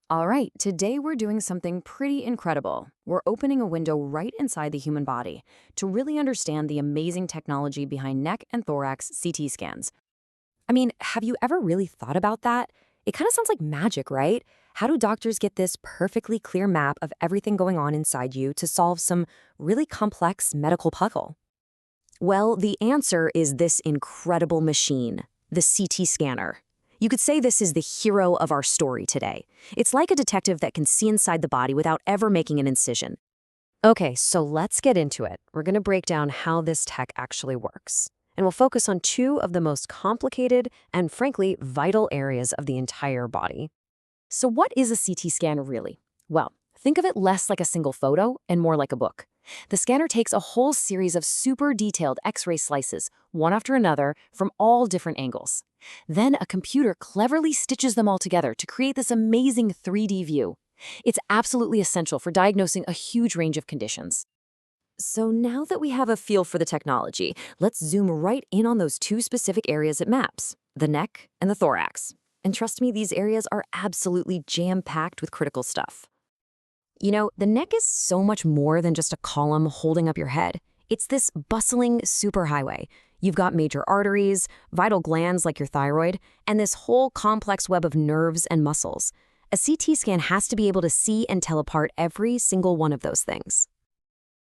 All right, today we're doing something pretty incredible. We're opening a window right inside the human body to really understand the amazing technology behind neck and thorax CT scans. I mean, have you ever really thought about that? It kind of sounds like magic, right? How do doctors get this perfectly clear map of everything going on inside you to solve some really complex medical puzzle? Well, the answer is this incredible machine, the CT scanner. You could say this is the hero of our story today. It's like a detective that can see inside the body without ever making an incision. Okay, so let's get into it. We're going to break down how this tech actually works. And we'll focus on two of the most complicated and, frankly, vital areas of the entire body. So what is a CT scan really? Well, think of it less like a single photo and more like a book. The scanner takes a whole series of super detailed X-ray slices, one after another, from all different angles. Then a computer cleverly stitches them all together to create this amazing 3D view. It's absolutely essential for diagnosing a huge range of conditions. So now that we have a feel for the technology, let's zoom right in on those two specific areas it maps, the neck and the thorax. And trust me, these areas are absolutely jam-packed with critical stuff. You know, the neck is so much more than just a column holding up your head. It's this bustling superhighway. You've got major arteries, vital glands like your thyroid, and this whole complex web of nerves and muscles. A CT scan has to be able to see and tell apart every single one of those things.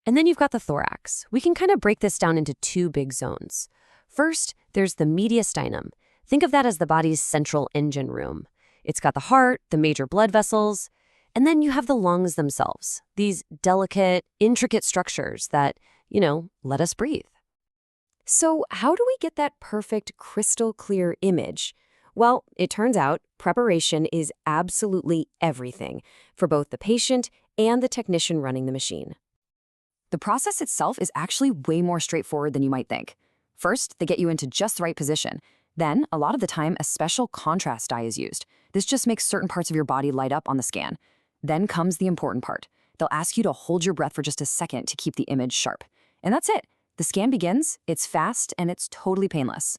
And then you've got the thorax. We can kind of break this down into two big zones. First, there's the mediastinum. Think of that as the body's central engine room. It's got the heart, the major blood vessels, and then you have the lungs themselves, these delicate, intricate structures that, let us breathe. So how do we get that perfect, crystal clear image? Well, it turns out preparation is absolutely everything for both the patient and the technician running the machine. The process itself is actually way more straightforward than you might think. First, they get you into just the right position. Then, a lot of the time, a special contrast dye is used. This just makes certain parts of your body light up on the scan. Then comes the important part. They'll ask you to hold your breath for just a second to keep the image sharp. And that's it. The scan begins, it's fast, and it's totally painless.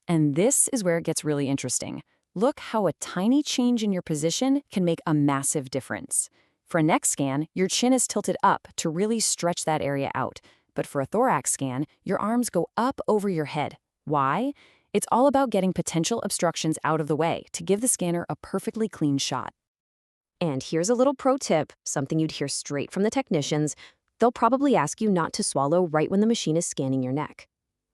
And this is where it gets really interesting. Look how a tiny change in your position can make a massive difference. For a neck scan, your chin is tilted up to really stretch that area out. But for a thorax scan, your arms go up over your head. Why? It's all about getting potential obstructions out of the way to give the scanner a perfectly clean shot. And here's a little pro tip, something you'd hear straight from the technicians. They'll probably ask you not to swallow right when the machine is scanning your neck.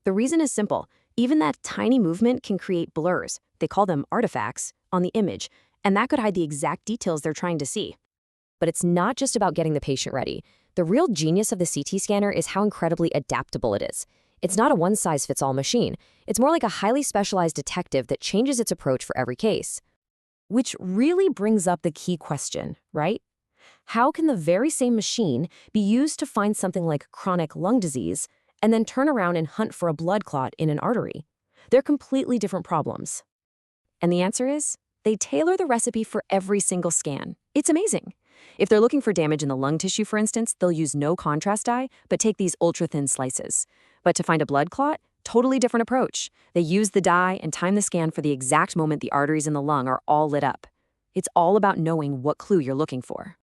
The reason is simple. Even that tiny movement can create blurs, they call them artifacts, on the image, and that could hide the exact details they're trying to see. But it's not just about getting the patient ready. The real genius of the CT scanner is how incredibly adaptable it is. It's not a one-size-fits-all machine. It's more like a highly specialized detective that changes its approach for every case. Which really brings up the key question, right? How can the very same machine be used to find something like chronic lung disease and then turn around and hunt for a blood clot in an artery? They're completely different problems. And the answer is, they tailor the recipe for every single scan. It's amazing. If they're looking for damage in the lung tissue, for instance, they'll use no contrast dye, but take these ultra-thin slices. But to find a blood clot, totally different approach. They use the dye and time the scan for the exact moment the arteries in the lung are all lit up. It's all about knowing what clue you're looking for.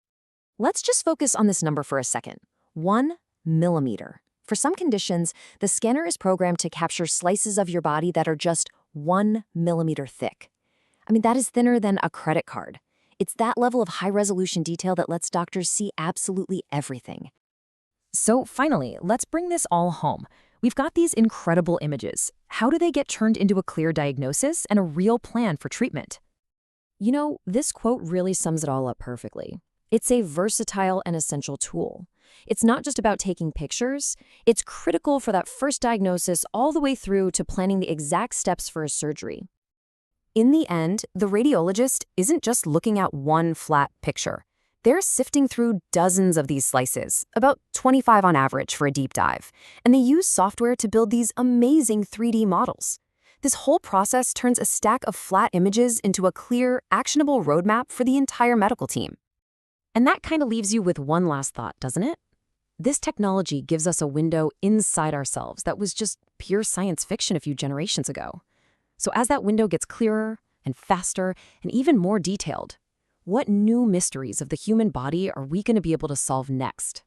Let's just focus on this number for a second. 1 millimeter. For some conditions, the scanner is programmed to capture slices of your body that are just 1 millimeter thick. I mean, that is thinner than a credit card. It's that level of high-resolution detail that lets doctors see absolutely everything. So finally, let's bring this all home. We've got these incredible images. How do they get turned into a clear diagnosis and a real plan for treatment? You know, this quote really sums it all up perfectly. It's a versatile and essential tool. It's not just about taking pictures. It's critical for that first diagnosis all the way through to planning the exact steps for a surgery. In the end, the radiologist isn't just looking at one flat picture. They're sifting through dozens of these slices, about 25 on average for a deep dive, and they use software to build these amazing 3D models. This whole process turns a stack of flat images into a clear, actionable roadmap for the entire medical team. And that kind of leaves you with one last thought, doesn't it? This technology gives us a window inside ourselves that was just pure science fiction a few generations ago. So as that window gets clearer and faster and even more detailed, What new mysteries of the human body are we going to be able to solve next?